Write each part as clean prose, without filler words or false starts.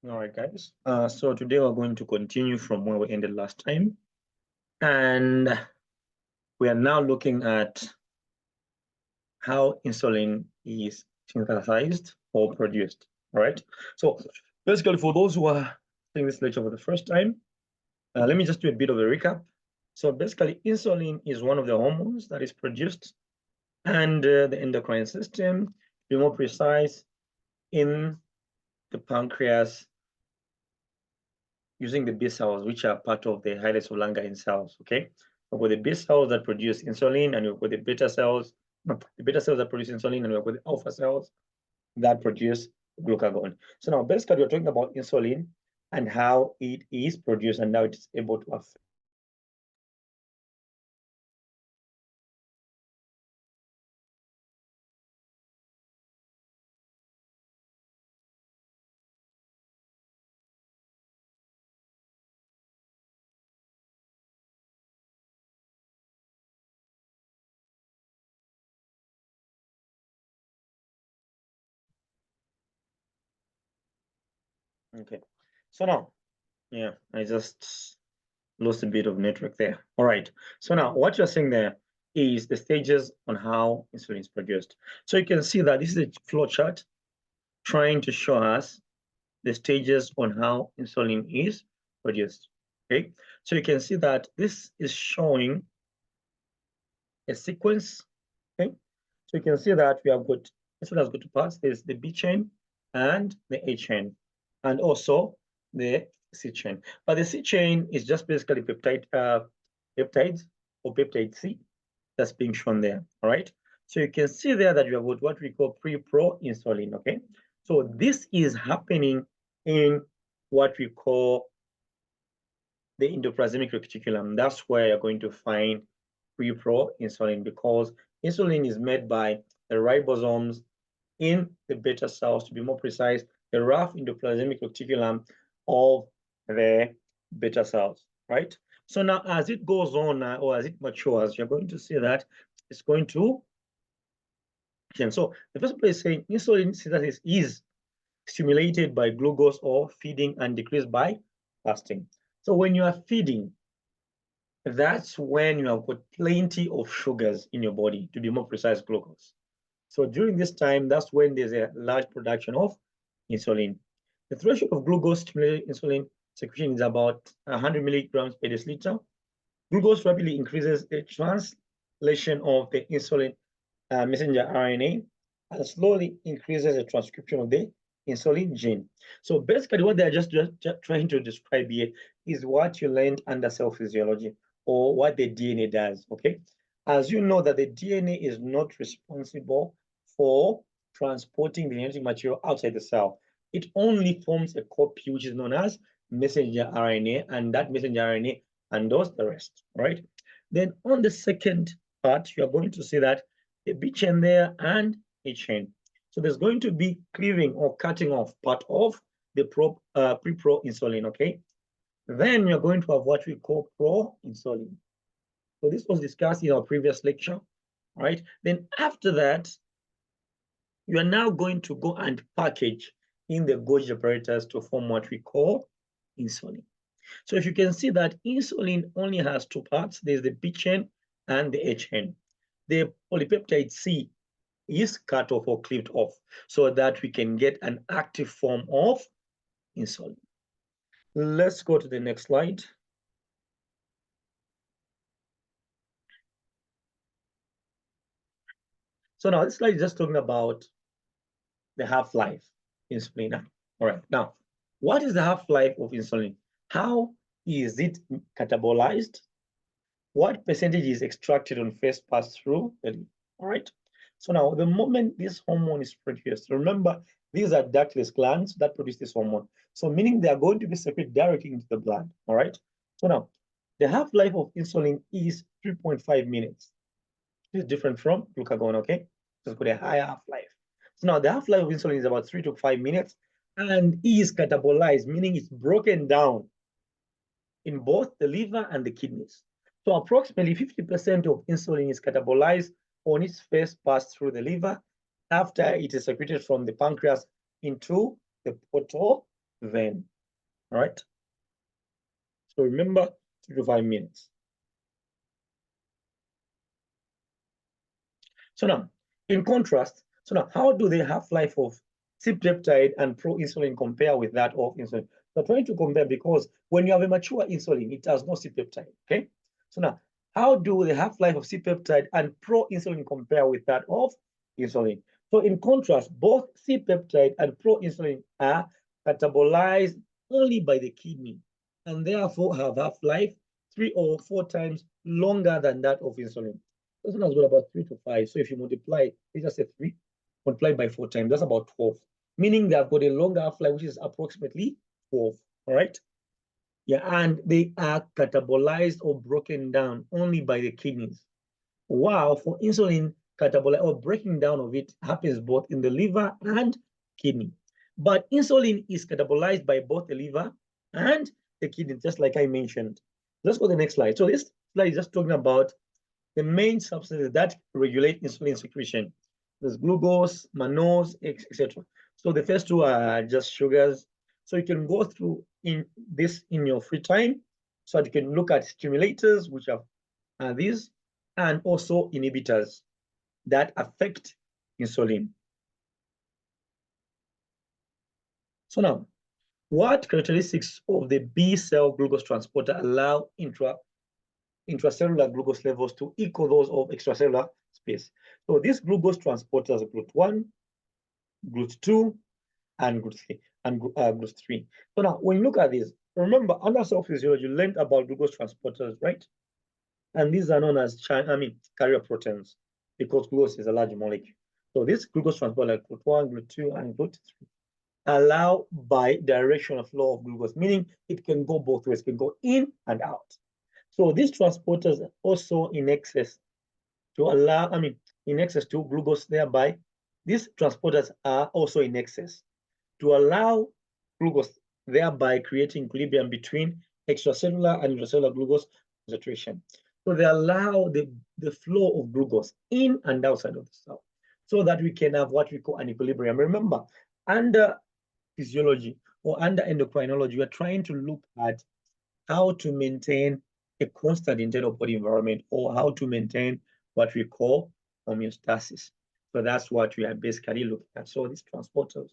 All right, guys. So today we're going to continue from where we ended last time. And we are now looking at how insulin is synthesized or produced. All right. So basically, for those who are seeing this lecture for the first time, let me just do a bit of a recap. So basically, insulin is one of the hormones that is produced and the endocrine system, to be more precise, in the pancreas using the B cells, which are part of the highlights of Langerhans cells, okay? We've got the B cells that produce insulin, and we've got the beta cells, the beta cells that produce insulin, and we've got the alpha cells that produce glucagon. So now, basically, we're talking about insulin and how it is produced and how it is able to affect. Okay, so now, yeah, I just lost a bit of network there. All right, so now what you're seeing there is the stages on how insulin is produced. So you can see that this is a flow chart trying to show us the stages on how insulin is produced. Okay, so you can see that this is showing a sequence. Okay, so you can see that we have got insulin has got two parts. There's the B chain and the A chain, and also the C chain. But the C chain is just basically peptides or peptide C that's being shown there. All right. So you can see there that you have got what we call pre-pro insulin. Okay. So this is happening in what we call the endoplasmic reticulum. That's where you're going to find pre-pro insulin, because insulin is made by the ribosomes in the beta cells, to be more precise, the rough endoplasmic reticulum of the beta cells, right? So now as it goes on or as it matures, you're going to see that it's going to change. So the first place is saying insulin synthesis is stimulated by glucose or feeding and decreased by fasting. So when you are feeding, that's when you have got plenty of sugars in your body, to be more precise, glucose. So during this time, that's when there's a large production of insulin. The threshold of glucose-stimulated insulin secretion is about 100 milligrams per deciliter. Glucose rapidly increases the translation of the insulin messenger RNA and slowly increases the transcription of the insulin gene. So basically what they're just trying to describe here is what you learned under cell physiology, or what the DNA does, okay? As you know that the DNA is not responsible for transporting the genetic material outside the cell. It only forms a copy which is known as messenger RNA, and that messenger RNA handles the rest, right? Then on the second part, you are going to see that a B chain there and a chain. So there's going to be cleaving or cutting off part of the pre-pro insulin, okay? Then we are going to have what we call pro-insulin. So this was discussed in our previous lecture, right? Then after that, you are now going to go and package in the Golgi apparatus to form what we call insulin. So if you can see that insulin only has two parts, there's the B chain and the A chain. The polypeptide C is cut off or cleaved off so that we can get an active form of insulin. Let's go to the next slide. So now this slide is just talking about the half-life insulin. All right, now, what is the half-life of insulin? How is it catabolized? What percentage is extracted on first pass through the liver? All right, so now the moment this hormone is produced, remember, these are ductless glands that produce this hormone. So meaning they are going to be secreted directly into the blood, all right? So now, the half-life of insulin is 3.5 minutes. This is different from glucagon, okay? So it's got a higher half-life. So now the half-life of insulin is about 3 to 5 minutes and is catabolized, meaning it's broken down in both the liver and the kidneys. So approximately 50% of insulin is catabolized on its first pass through the liver after it is secreted from the pancreas into the portal then. All right. So remember 3 to 5 minutes. So now, in contrast, so now how do the half-life of C-peptide and pro-insulin compare with that of insulin? So trying to compare because when you have a mature insulin, it has no C-peptide, okay? So now, how do the half-life of C-peptide and pro-insulin compare with that of insulin? So in contrast, both C-peptide and pro-insulin are catabolized only by the kidney and therefore have half-life 3 or 4 times longer than that of insulin. This one has got about 3 to 5. So if you multiply, let's just say 3, multiplied by 4 times, that's about 12. Meaning they have got a longer half-life, which is approximately 12. All right. Yeah, and they are catabolized or broken down only by the kidneys. While for insulin, catabolic or breaking down of it happens both in the liver and kidney. But insulin is catabolized by both the liver and the kidney, just like I mentioned. Let's go to the next slide. So this slide is just talking about the main substances that regulate insulin secretion. There's glucose, mannose, etc. So the first two are just sugars. So you can go through in this in your free time. So you can look at stimulators, which are these, and also inhibitors that affect insulin. So now, what characteristics of the B cell glucose transporter allow intracellular glucose levels to equal those of extracellular space? So these glucose transporters, GLUT1, GLUT2, and GLUT3, and GLUT3. So now, when you look at this, remember under cell physiology, you learned about glucose transporters, right? And these are known as carrier proteins because glucose is a large molecule. So this glucose transporter, like GLUT1, GLUT2, and GLUT3, allow bi-directional flow of glucose, meaning it can go both ways, it can go in and out. So these transporters are also in excess to allow, in excess to glucose, thereby these transporters are also in excess to allow glucose, thereby creating equilibrium between extracellular and intracellular glucose concentration. So they allow the flow of glucose in and outside of the cell so that we can have what we call an equilibrium. Remember, under physiology or under endocrinology, we're trying to look at how to maintain a constant internal body environment or how to maintain what we call homeostasis. So that's what we are basically looking at. So these transporters,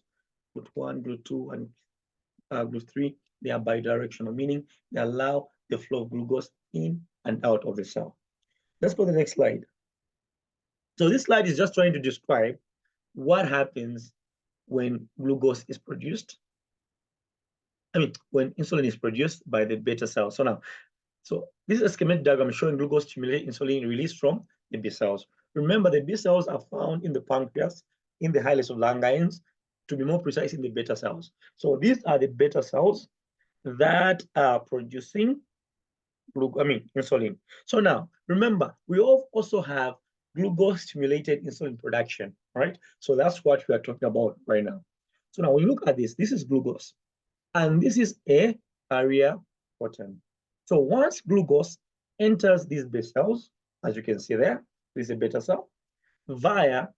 GLUT1, GLUT2, and GLUT3, they are bidirectional, meaning they allow the flow of glucose in and out of the cell. Let's go to the next slide. So this slide is just trying to describe what happens when glucose is produced. When insulin is produced by the beta cell. So this is a schematic diagram showing glucose stimulated insulin released from the B cells. Remember, the B cells are found in the pancreas, in the hilus of Langerhans, to be more precise, in the beta cells. So these are the beta cells that are producing insulin. So now, remember, we also have glucose-stimulated insulin production, right? So that's what we are talking about right now. So now, when you look at this is glucose, and this is a carrier protein. So once glucose enters these beta cells, as you can see there, this is a beta cell, via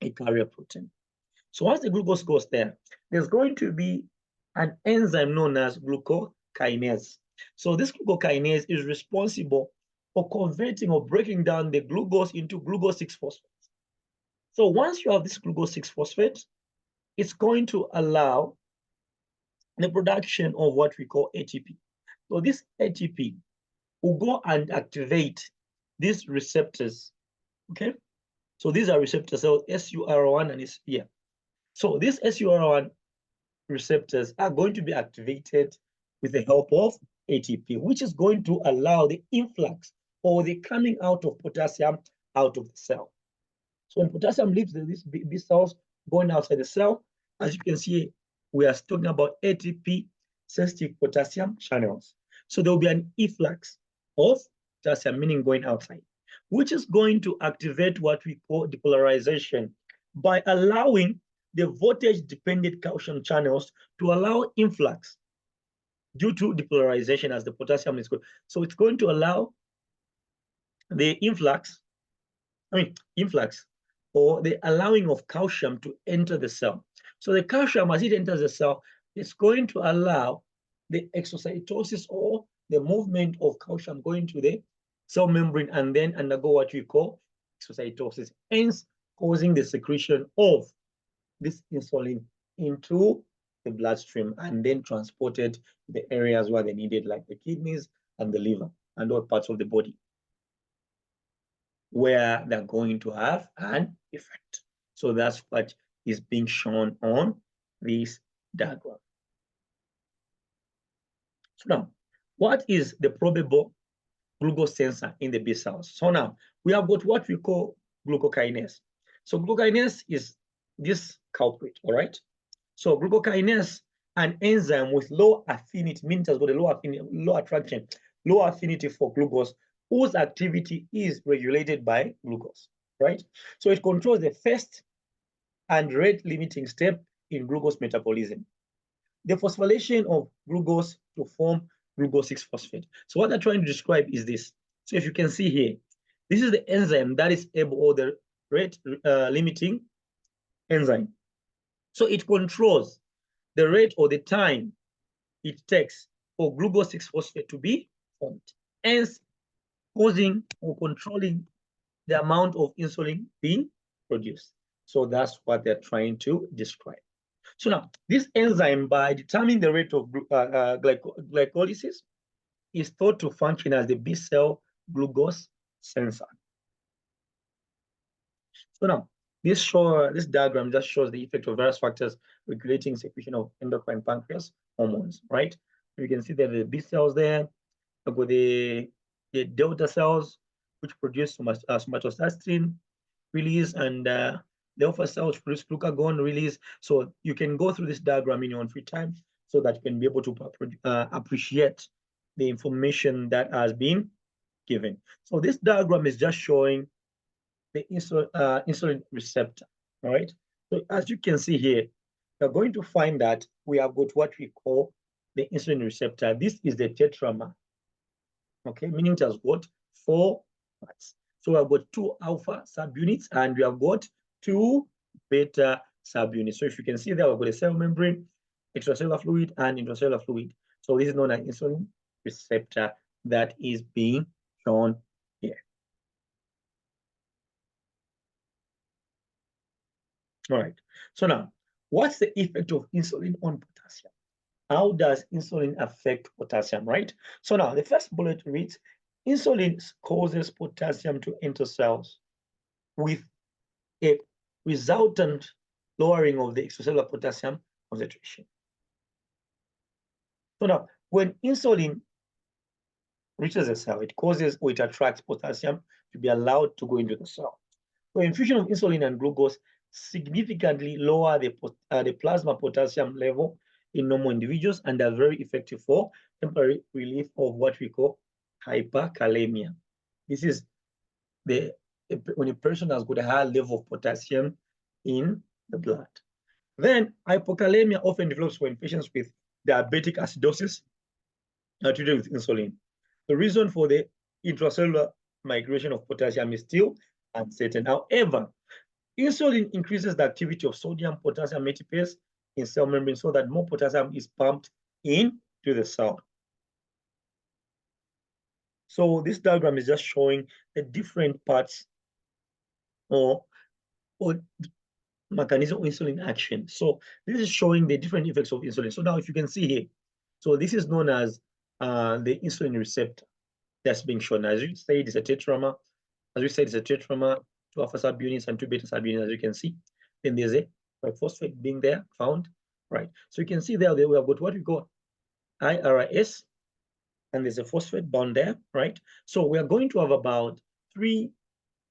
a carrier protein. So once the glucose goes there, there's going to be an enzyme known as glucokinase. So this glucokinase is responsible for converting or breaking down the glucose into glucose 6-phosphate. So once you have this glucose 6-phosphate, it's going to allow the production of what we call ATP. So this ATP will go and activate these receptors, okay? So these are receptors, so SUR1 and is here. So these SUR1 receptors are going to be activated with the help of ATP, which is going to allow the influx or the coming out of potassium out of the cell. So when potassium leaves these B cells going outside the cell, as you can see, we are talking about ATP sensitive potassium channels. So there will be an efflux of potassium, meaning going outside, which is going to activate what we call depolarization by allowing the voltage-dependent calcium channels to allow influx due to depolarization as the potassium is going. So it's going to allow the influx or the allowing of calcium to enter the cell. So the calcium, as it enters the cell, It's going to allow the exocytosis or the movement of calcium going to the cell membrane and then undergo what we call exocytosis, hence causing the secretion of this insulin into the bloodstream and then transported to the areas where they needed, like the kidneys and the liver and all parts of the body where they're going to have an effect. So that's what is being shown on this diagram. So now, what is the probable glucose sensor in the B cells? So now, we have got what we call glucokinase. So glucokinase is this culprit, all right? So glucokinase, an enzyme with low affinity, means it has got a low affinity, low attraction, low affinity for glucose, whose activity is regulated by glucose, right? So it controls the first and rate limiting step in glucose metabolism, the phosphorylation of glucose to form glucose 6-phosphate. So what I'm trying to describe is this. So if you can see here, this is the enzyme that is able, or the rate limiting enzyme. So it controls the rate or the time it takes for glucose 6-phosphate to be formed, hence causing or controlling the amount of insulin being produced. So that's what they're trying to describe. So now, this enzyme, by determining the rate of glycolysis, is thought to function as the B cell glucose sensor. So now, this diagram just shows the effect of various factors regulating secretion of endocrine pancreas hormones, right? You can see that the B cells there, with the delta cells, which produce somatostatin release, and the alpha cells produce glucagon release. So you can go through this diagram in your own free time so that you can be able to appreciate the information that has been given. So this diagram is just showing the insulin receptor, all right? So as you can see here, you're going to find that we have got what we call the insulin receptor. This is the tetramer, okay, meaning it has got 4 parts. So we have got 2 alpha subunits and we have got 2 beta subunits. So if you can see there, we've got a cell membrane, extracellular fluid, and intracellular fluid. So this is known as insulin receptor that is being shown here. All right. So now, what's the effect of insulin on potassium? How does insulin affect potassium, right? So now, the first bullet reads, insulin causes potassium to enter cells with a resultant lowering of the extracellular potassium concentration. So now, when insulin reaches a cell, it causes or it attracts potassium to be allowed to go into the cell. So infusion of insulin and glucose significantly lower the plasma potassium level in normal individuals and are very effective for temporary relief of what we call hyperkalemia. This is when a person has got a high level of potassium in the blood. Then hypokalemia often develops when patients with diabetic acidosis are treated with insulin. The reason for the intracellular migration of potassium is still uncertain. However, insulin increases the activity of sodium potassium ATPase in cell membrane so that more potassium is pumped into the cell. So this diagram is just showing the different parts or mechanism of insulin action. So this is showing the different effects of insulin. So now if you can see here, so this is known as the insulin receptor that's being shown. As you said, it's a tetramer. As we said, it's a tetramer, 2 alpha subunits and 2 beta subunits, as you can see. Then there's a phosphate being there found, right? So you can see there we have got what we call IRS, and there's a phosphate bound there, right? So we are going to have about 3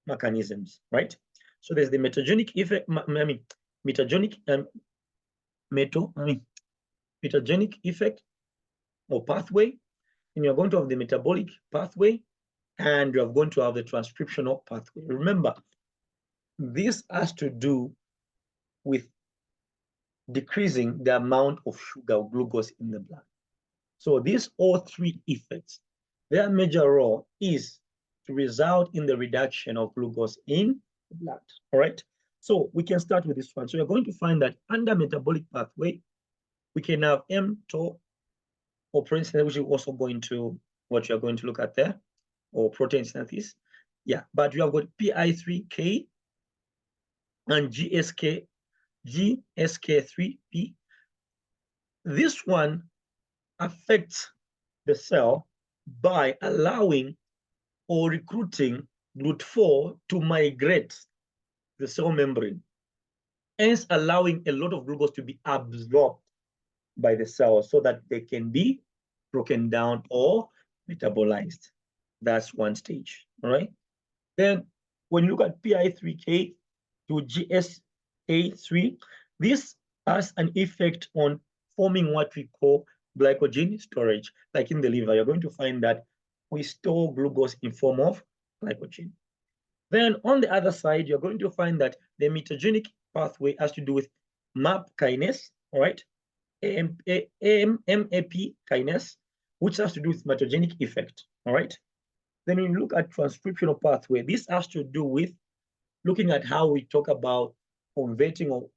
mechanisms, right? So there's the metagenic effect, metagenic effect or pathway, and you're going to have the metabolic pathway, and you're going to have the transcriptional pathway. Remember, this has to do with decreasing the amount of sugar or glucose in the blood. So these all 3 effects, their major role is to result in the reduction of glucose in the blood. All right. So we can start with this one. So you're going to find that under metabolic pathway, We can have mTOR or protein synthesis, which is also going to what you're going to look at there, or protein synthesis. Yeah, but we have got PI3K and GSK3P. This one affects the cell by allowing or recruiting GLUT4 to migrate the cell membrane, hence allowing a lot of glucose to be absorbed by the cell so that they can be broken down or metabolized. That's one stage, all right? Then when you look at PI3K to GSK3, this has an effect on forming what we call glycogen storage. Like in the liver, you're going to find that we store glucose in form of glycogen. Then on the other side, you're going to find that the mitogenic pathway has to do with MAP kinase, all right? MAP kinase, which has to do with mitogenic effect, all right? Then when you look at transcriptional pathway, this has to do with looking at how we talk about converting or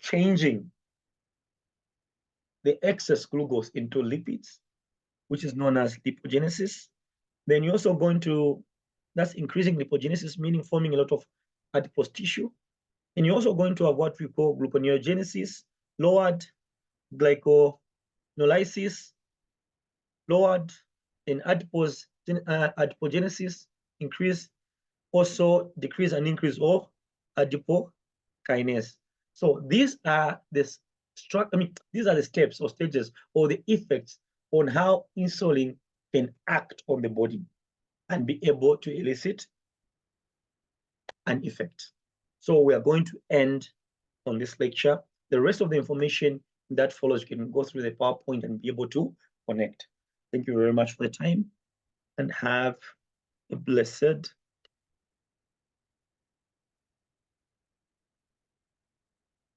changing the excess glucose into lipids, which is known as lipogenesis. Then you're also going to, that's increasing lipogenesis, meaning forming a lot of adipose tissue. And you're also going to have what we call gluconeogenesis, lowered glyconolysis, lowered in adipogenesis, increase, also decrease and increase of adipokinase. So these are the these are the steps or stages or the effects on how insulin can act on the body and be able to elicit an effect. So we are going to end on this lecture. The rest of the information that follows, you can go through the PowerPoint and be able to connect. Thank you very much for the time and have a blessed